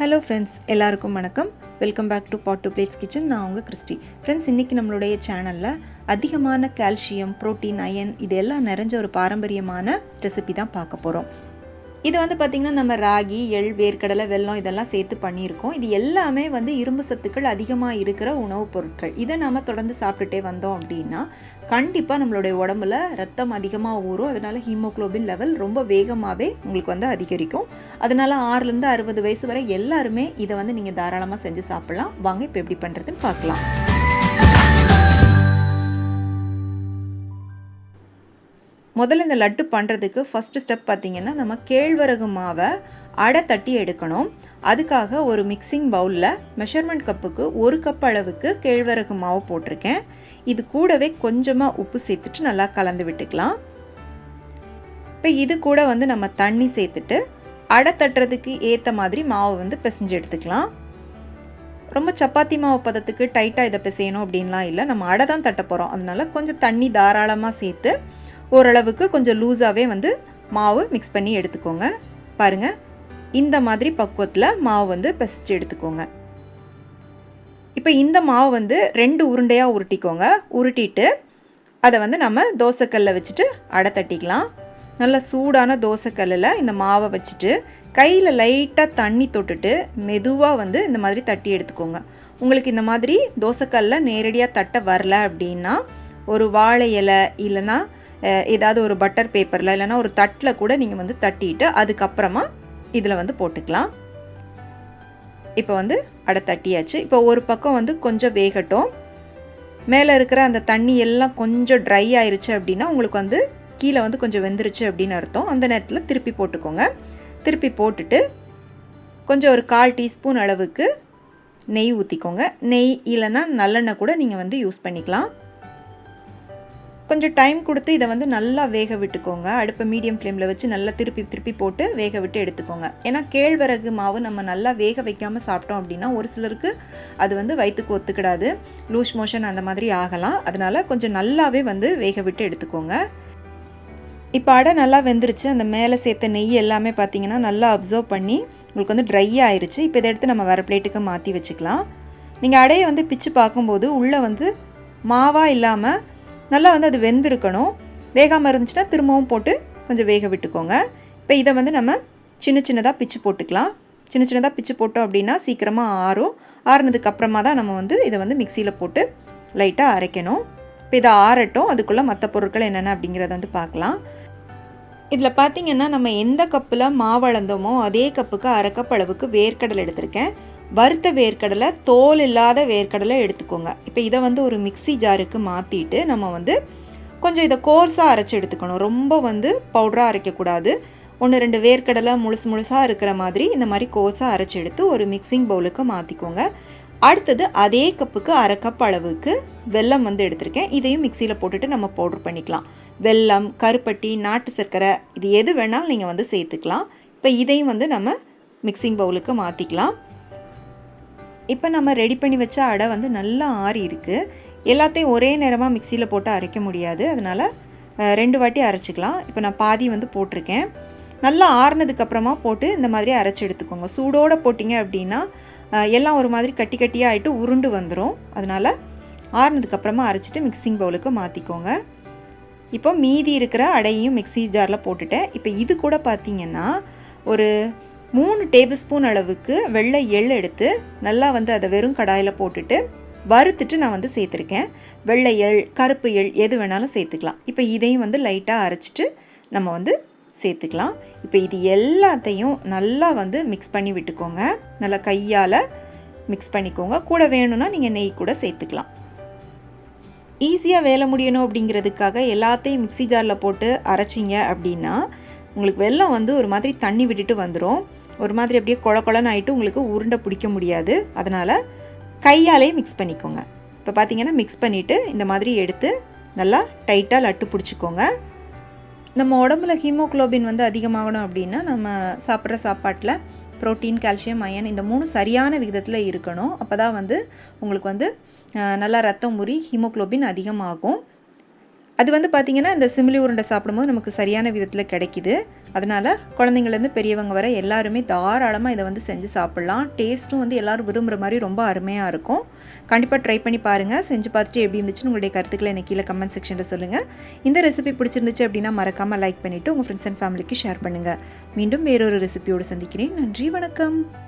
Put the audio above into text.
Hello friends, எல்லாருக்கும் வணக்கம். Welcome back to pot to plates kitchen. நான் உங்கள் கிறிஸ்டி. ஃப்ரெண்ட்ஸ், இன்றைக்கி நம்மளுடைய சேனலில் அதிகமான கால்சியம், புரோட்டீன், அயன் இது எல்லாம் நிறைஞ்ச ஒரு பாரம்பரியமான ரெசிபி தான் பார்க்க போகிறோம். இது பார்த்திங்கன்னா நம்ம ராகி, எள், வேர்க்கடலை, வெல்லம் இதெல்லாம் சேர்த்து பண்ணியிருக்கோம். இது எல்லாமே இரும்பு சத்துக்கள் அதிகமாக இருக்கிற உணவுப் பொருட்கள். இதை நம்ம தொடர்ந்து சாப்பிட்டுட்டே வந்தோம் அப்படின்னா கண்டிப்பாக நம்மளுடைய உடம்புல ரத்தம் அதிகமாக ஊறும். அதனால் ஹீமோக்ளோபின் லெவல் ரொம்ப வேகமாகவே உங்களுக்கு அதிகரிக்கும். அதனால் 6லேருந்து 60 வயசு வரை எல்லாருமே இதை நீங்கள் தாராளமாக செஞ்சு சாப்பிட்லாம். வாங்க இப்போ எப்படி பண்ணுறதுன்னு பார்க்கலாம். முதல்ல இந்த லட்டு பண்ணுறதுக்கு ஃபஸ்ட்டு ஸ்டெப் பார்த்திங்கன்னா, நம்ம கேழ்வரகு மாவை அடை தட்டி எடுக்கணும். அதுக்காக ஒரு மிக்சிங் பவுலில் மெஷர்மெண்ட் கப்புக்கு 1 கப் அளவுக்கு கேழ்வரகு மாவு போட்டிருக்கேன். இது கூடவே கொஞ்சமாக உப்பு சேர்த்துட்டு நல்லா கலந்து விட்டுக்கலாம். இப்போ இது கூட நம்ம தண்ணி சேர்த்துட்டு அடை தட்டுறதுக்கு ஏற்ற மாதிரி மாவு பிசைஞ்சு எடுத்துக்கலாம். ரொம்ப சப்பாத்தி மாவு பதத்துக்கு டைட்டாக இதை பிசையணும் அப்படின்லாம் இல்லை. நம்ம அடை தான் தட்ட போகிறோம். அதனால் கொஞ்சம் தண்ணி தாராளமாக சேர்த்து ஓரளவுக்கு கொஞ்சம் லூஸாகவே மாவு மிக்ஸ் பண்ணி எடுத்துக்கோங்க. பாருங்கள், இந்த மாதிரி பக்குவத்தில் மாவு பிசைச்சு எடுத்துக்கோங்க. இப்போ இந்த மாவு 2 உருண்டையாக உருட்டிக்கோங்க. உருட்டிட்டு அதை நம்ம தோசைக்கல்லில் வச்சுட்டு அடை தட்டிக்கலாம். நல்லா சூடான தோசைக்கல்லில் இந்த மாவை வச்சுட்டு கையில் லைட்டாக தண்ணி தொட்டுட்டு மெதுவாக இந்த மாதிரி தட்டி எடுத்துக்கோங்க. உங்களுக்கு இந்த மாதிரி தோசைக்கல்லில் நேரடியாக தட்ட வரல அப்படின்னா ஒரு வாழை இலை இல்லைன்னா ஏதாவது ஒரு பட்டர் பேப்பரில் இல்லைனா ஒரு தட்டில் கூட நீங்கள் தட்டிட்டு அதுக்கப்புறமா இதில் போட்டுக்கலாம். இப்போ அடை தட்டியாச்சு. இப்போ ஒரு பக்கம் கொஞ்சம் வேகட்டும். மேலே இருக்கிற அந்த தண்ணி எல்லாம் கொஞ்சம் ட்ரை ஆயிருச்சு அப்படின்னா உங்களுக்கு கீழே கொஞ்சம் வெந்துருச்சு அப்படின்னு அர்த்தம். அந்த நேரத்தில் திருப்பி போட்டுக்கோங்க. திருப்பி போட்டுட்டு கொஞ்சம் ஒரு 1/4 டீஸ்பூன் அளவுக்கு நெய் ஊற்றிக்கோங்க. நெய் இல்லைன்னா நல்லெண்ணெய் கூட நீங்கள் யூஸ் பண்ணிக்கலாம். கொஞ்சம் டைம் கொடுத்து இதை நல்லா வேக விட்டுக்கோங்க. அடுப்பை மீடியம் ஃப்ளேமில் வச்சு நல்லா திருப்பி போட்டு வேக விட்டு எடுத்துக்கோங்க. ஏன்னா கேழ்வரகு மாவு நம்ம நல்லா வேக வைக்காமல் சாப்பிட்டோம் அப்படின்னா ஒரு சிலருக்கு அது வயிற்றுக்கு ஒத்துக்கிடாது, லூஸ் மோஷன் அந்த மாதிரி ஆகலாம். அதனால் கொஞ்சம் நல்லாவே வேக விட்டு எடுத்துக்கோங்க. இப்போ அடை நல்லா வெந்துருச்சு. அந்த மேலே சேர்த்த நெய் எல்லாமே பார்த்திங்கன்னா நல்லா அப்சர்வ் பண்ணி உங்களுக்கு ட்ரை ஆயிடுச்சு. இப்போ இதை எடுத்து நம்ம வேறு பிளேட்டுக்கு மாற்றி வச்சுக்கலாம். நீங்கள் அடையை பிச்சு பார்க்கும்போது உள்ளே மாவாக இல்லாமல் நல்லா அது வெந்திருக்கணும். வேகாமல் இருந்துச்சுன்னா திரும்பவும் போட்டு கொஞ்சம் வேக விட்டுக்கோங்க. இப்போ இதை நம்ம சின்ன சின்னதாக பிச்சு போட்டுக்கலாம். சின்ன சின்னதாக பிச்சு போட்டோம் அப்படின்னா சீக்கிரமாக ஆறும். ஆறுனதுக்கு அப்புறமா தான் நம்ம இதை மிக்சியில் போட்டு லைட்டாக அரைக்கணும். இப்போ இதை ஆறட்டும். அதுக்குள்ளே மற்ற பொருட்கள் என்னென்ன அப்படிங்கிறத பார்க்கலாம். இதில் பார்த்திங்கன்னா நம்ம எந்த கப்பில் மாவு அளந்தோமோ அதே கப்புக்கு 1/2 கப் அளவுக்கு வேர்க்கடலை எடுத்திருக்கேன். வறுத்த வேர்க்கடலை, தோல் இல்லாத வேர்க்கடலை எடுத்துக்கோங்க. இப்போ இதை ஒரு மிக்சி ஜாருக்கு மாற்றிட்டு நம்ம கொஞ்சம் இதை கோர்ஸாக அரைச்சி எடுத்துக்கணும். ரொம்ப பவுடராக அரைக்கக்கூடாது. 1-2 வேர்க்கடலை முழுசாக இருக்கிற மாதிரி இந்த மாதிரி கோர்ஸாக அரைச்சி எடுத்து ஒரு மிக்சிங் பவுலுக்கு மாற்றிக்கோங்க. அடுத்தது அதே கப்புக்கு 1/2 கப் அளவுக்கு வெல்லம் எடுத்திருக்கேன். இதையும் மிக்சியில் போட்டுட்டு நம்ம பவுடர் பண்ணிக்கலாம். வெல்லம், கருப்பட்டி, நாட்டு சர்க்கரை இது எது வேணாலும் நீங்கள் சேர்த்துக்கலாம். இப்போ இதையும் நம்ம மிக்சிங் பவுலுக்கு மாற்றிக்கலாம். இப்போ நம்ம ரெடி பண்ணி வச்ச அடை நல்லா ஆறி இருக்குது. எல்லாத்தையும் ஒரே நேரமாக மிக்சியில் போட்டு அரைக்க முடியாது. அதனால் 2 வாட்டி அரைச்சிக்கலாம். இப்போ நான் பாதி போட்டிருக்கேன். நல்லா ஆறுனதுக்கப்புறமா போட்டு இந்த மாதிரி அரைச்சி எடுத்துக்கோங்க. சூடோடு போட்டிங்க அப்படின்னா எல்லாம் ஒரு மாதிரி கட்டி கட்டியாக ஆகிட்டு உருண்டு வந்துடும். அதனால் ஆறுனதுக்கப்புறமா அரைச்சிட்டு மிக்சிங் பவுலுக்கு மாற்றிக்கோங்க. இப்போ மீதி இருக்கிற அடையையும் மிக்சி ஜாரில் போட்டுட்டேன். இப்போ இது கூட பார்த்திங்கன்னா ஒரு 3 டேபிள் ஸ்பூன் அளவுக்கு வெள்ளை எள் எடுத்து நல்லா அதை வெறும் கடாயில் போட்டுட்டு வறுத்துட்டு நான் சேர்த்துருக்கேன். வெள்ளை எள், கருப்பு எள் எது வேணாலும் சேர்த்துக்கலாம். இப்போ இதையும் லைட்டாக அரைச்சிட்டு நம்ம சேர்த்துக்கலாம். இப்போ இது எல்லாத்தையும் நல்லா மிக்ஸ் பண்ணி விட்டுக்கோங்க. நல்லா கையால் மிக்ஸ் பண்ணிக்கோங்க. கூட வேணும்னா நீங்கள் நெய் கூட சேர்த்துக்கலாம். ஈஸியாக வேலை முடியணும் அப்படிங்கிறதுக்காக எல்லாத்தையும் மிக்சி ஜாரில் போட்டு அரைச்சிங்க அப்படின்னா உங்களுக்கு வெல்லம் ஒரு மாதிரி தண்ணி விட்டுட்டு வந்துடும். ஒரு மாதிரி அப்படியே கொழன்னு ஆகிட்டு உங்களுக்கு உருண்டை பிடிக்க முடியாது. அதனால் கையாலே மிக்ஸ் பண்ணிக்கோங்க. இப்போ பார்த்திங்கன்னா மிக்ஸ் பண்ணிவிட்டு இந்த மாதிரி எடுத்து நல்லா டைட்டாக லட்டு பிடிச்சிக்கோங்க. நம்ம உடம்புல ஹீமோக்ளோபின் அதிகமாகணும் அப்படின்னா நம்ம சாப்பிட்ற சாப்பாட்டில் புரோட்டீன், கால்சியம், அயன் இந்த 3 சரியான விகிதத்தில் இருக்கணும். அப்போ தான் உங்களுக்கு நல்லா ரத்தம் ஊறி ஹீமோக்ளோபின் அதிகமாகும். அது பார்த்திங்கன்னா இந்த சிமிலி உருண்டை சாப்பிடும்போது நமக்கு சரியான விதத்தில் கிடைக்கிது. அதனால் குழந்தைங்கள்லேருந்து பெரியவங்க வரை எல்லாருமே தாராளமாக இதை வந்து செஞ்சு சாப்பிட்லாம். டேஸ்ட்டும் வந்து எல்லோரும் விரும்புகிற மாதிரி ரொம்ப அருமையாக இருக்கும். கண்டிப்பாக ட்ரை பண்ணி பாருங்கள். செஞ்சு பார்த்துட்டு எப்படி இருந்துச்சுன்னு உங்களுடைய கருத்துக்களை எனக்கு கீழே கமெண்ட் செக்ஷனில் சொல்லுங்கள். இந்த ரெசிபி பிடிச்சிருந்துச்சு அப்படின்னா மறக்காமல் லைக் பண்ணிவிட்டு உங்கள் ஃப்ரெண்ட்ஸ் அண்ட் ஃபேமிலிக்கு ஷேர் பண்ணுங்கள். மீண்டும் வேறொரு ரெசிபியோடு சந்திக்கிறேன். நன்றி, வணக்கம்.